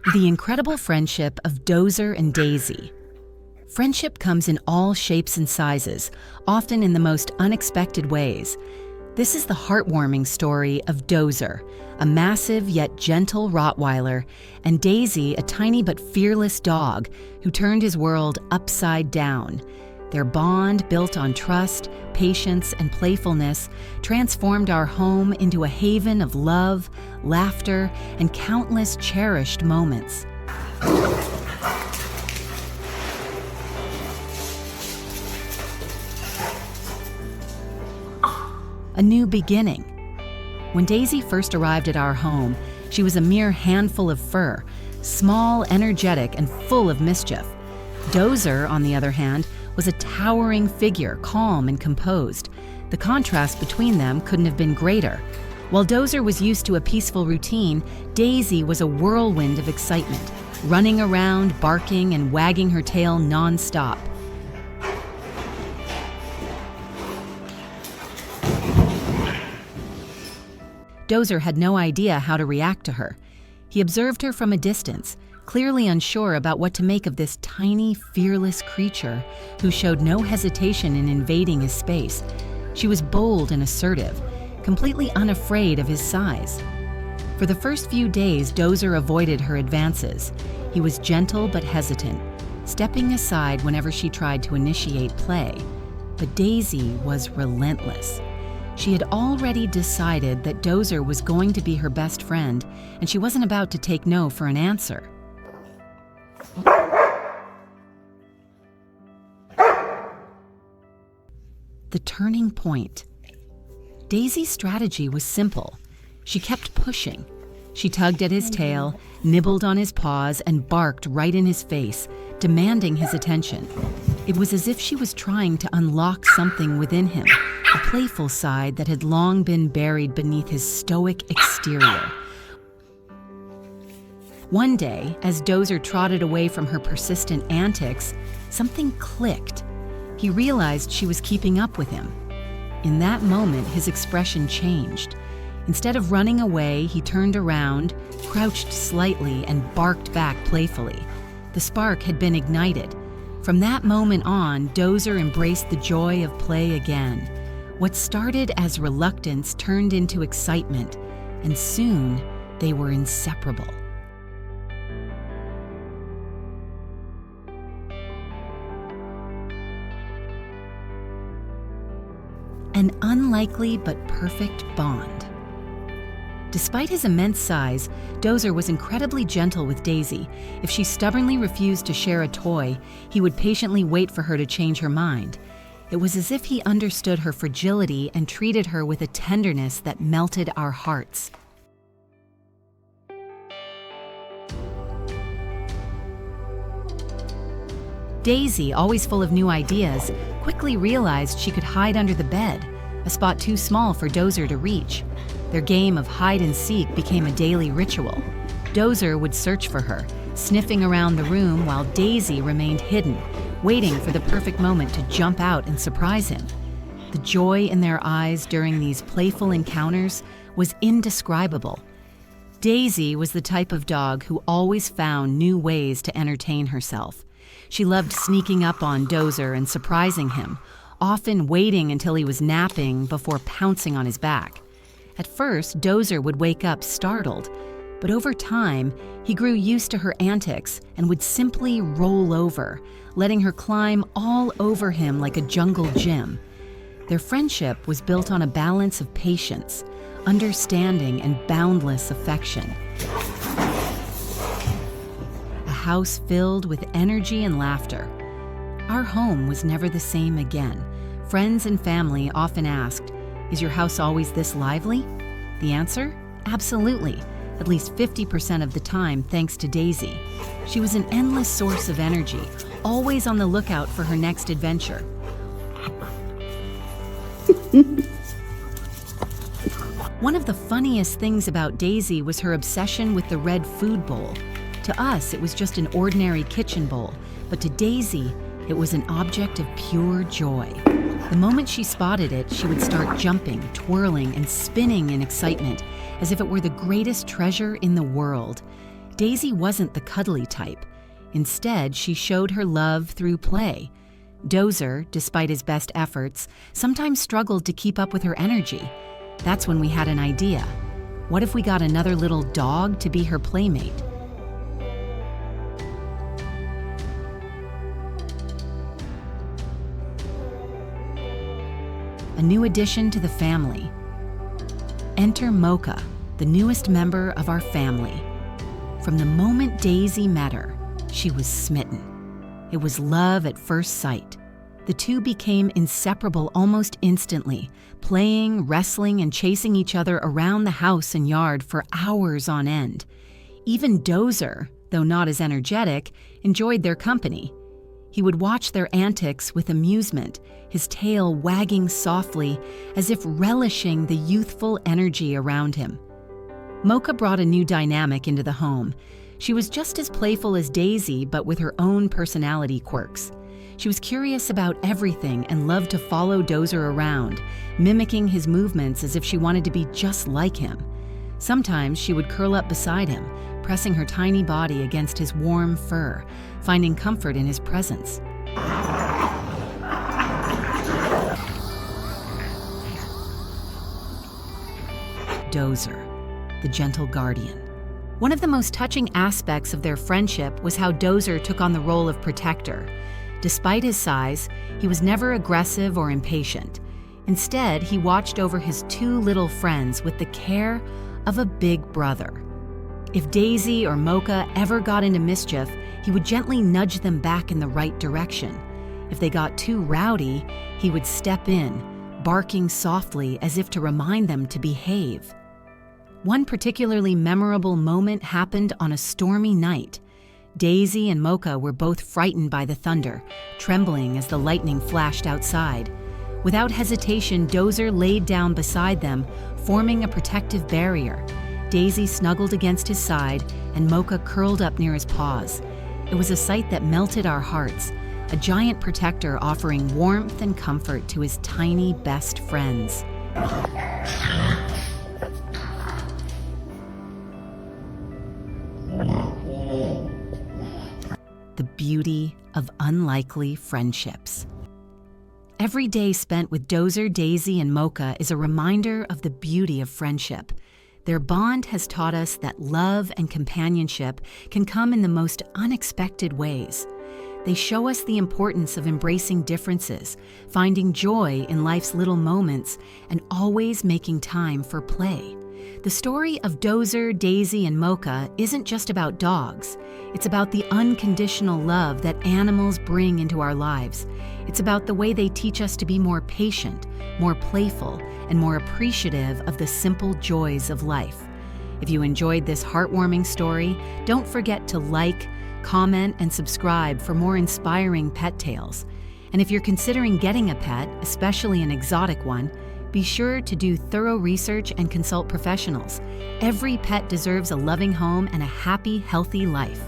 The incredible friendship of Dozer and Daisy. Friendship comes in all shapes and sizes, often in the most unexpected ways. This is the heartwarming story of Dozer, a massive yet gentle Rottweiler, and Daisy, a tiny but fearless dog who turned his world upside down. Their bond, built on trust, patience, and playfulness, transformed our home into a haven of love, laughter, and countless cherished moments. A new beginning. When Daisy first arrived at our home, she was a mere handful of fur, small, energetic, and full of mischief. Dozer, on the other hand, was a towering figure, calm and composed. The contrast between them couldn't have been greater. While Dozer was used to a peaceful routine, Daisy was a whirlwind of excitement, running around, barking, and wagging her tail non-stop. Dozer had no idea how to react to her. He observed her from a distance, clearly unsure about what to make of this tiny, fearless creature who showed no hesitation in invading his space. She was bold and assertive, completely unafraid of his size. For the first few days, Dozer avoided her advances. He was gentle but hesitant, stepping aside whenever she tried to initiate play. But Daisy was relentless. She had already decided that Dozer was going to be her best friend, and she wasn't about to take no for an answer. The turning point. Daisy's strategy was simple. She kept pushing. She tugged at his tail, nibbled on his paws, and barked right in his face, demanding his attention. It was as if she was trying to unlock something within him, a playful side that had long been buried beneath his stoic exterior. One day, as Dozer trotted away from her persistent antics, something clicked. He realized she was keeping up with him. In that moment, his expression changed. Instead of running away, he turned around, crouched slightly, and barked back playfully. The spark had been ignited. From that moment on, Dozer embraced the joy of play again. What started as reluctance turned into excitement, and soon they were inseparable. An unlikely but perfect bond. Despite his immense size, Dozer was incredibly gentle with Daisy. If she stubbornly refused to share a toy, he would patiently wait for her to change her mind. It was as if he understood her fragility and treated her with a tenderness that melted our hearts. Daisy, always full of new ideas, quickly realized she could hide under the bed, a spot too small for Dozer to reach. Their game of hide-and-seek became a daily ritual. Dozer would search for her, sniffing around the room while Daisy remained hidden, waiting for the perfect moment to jump out and surprise him. The joy in their eyes during these playful encounters was indescribable. Daisy was the type of dog who always found new ways to entertain herself. She loved sneaking up on Dozer and surprising him, often waiting until he was napping before pouncing on his back. At first, Dozer would wake up startled, but over time, he grew used to her antics and would simply roll over, letting her climb all over him like a jungle gym. Their friendship was built on a balance of patience, understanding, and boundless affection. A house filled with energy and laughter. Our home was never the same again. Friends and family often asked, "Is your house always this lively?" The answer? Absolutely. At least 50% of the time, thanks to Daisy. She was an endless source of energy, always on the lookout for her next adventure. One of the funniest things about Daisy was her obsession with the red food bowl. To us, it was just an ordinary kitchen bowl, but to Daisy, it was an object of pure joy. The moment she spotted it, she would start jumping, twirling, and spinning in excitement, as if it were the greatest treasure in the world. Daisy wasn't the cuddly type. Instead, she showed her love through play. Dozer, despite his best efforts, sometimes struggled to keep up with her energy. That's when we had an idea. What if we got another little dog to be her playmate? A new addition to the family. Enter Mocha, the newest member of our family. From the moment Daisy met her, she was smitten. It was love at first sight. The two became inseparable almost instantly, playing, wrestling, and chasing each other around the house and yard for hours on end. Even Dozer, though not as energetic, enjoyed their company. He would watch their antics with amusement, his tail wagging softly as if relishing the youthful energy around him. Mocha brought a new dynamic into the home. She was just as playful as Daisy, but with her own personality quirks. She was curious about everything and loved to follow Dozer around, mimicking his movements as if she wanted to be just like him. Sometimes she would curl up beside him, pressing her tiny body against his warm fur, finding comfort in his presence. Dozer, the gentle guardian. One of the most touching aspects of their friendship was how Dozer took on the role of protector. Despite his size, he was never aggressive or impatient. Instead, he watched over his two little friends with the care of a big brother. If Daisy or Mocha ever got into mischief, he would gently nudge them back in the right direction. If they got too rowdy, he would step in, barking softly as if to remind them to behave. One particularly memorable moment happened on a stormy night. Daisy and Mocha were both frightened by the thunder, trembling as the lightning flashed outside. Without hesitation, Dozer laid down beside them, forming a protective barrier. Daisy snuggled against his side, and Mocha curled up near his paws. It was a sight that melted our hearts, a giant protector offering warmth and comfort to his tiny best friends. The beauty of unlikely friendships. Every day spent with Dozer, Daisy, and Mocha is a reminder of the beauty of friendship. Their bond has taught us that love and companionship can come in the most unexpected ways. They show us the importance of embracing differences, finding joy in life's little moments, and always making time for play. The story of Dozer, Daisy, and Mocha isn't just about dogs. It's about the unconditional love that animals bring into our lives. It's about the way they teach us to be more patient, more playful, and more appreciative of the simple joys of life. If you enjoyed this heartwarming story, don't forget to like, comment, and subscribe for more inspiring pet tales. And if you're considering getting a pet, especially an exotic one, be sure to do thorough research and consult professionals. Every pet deserves a loving home and a happy, healthy life.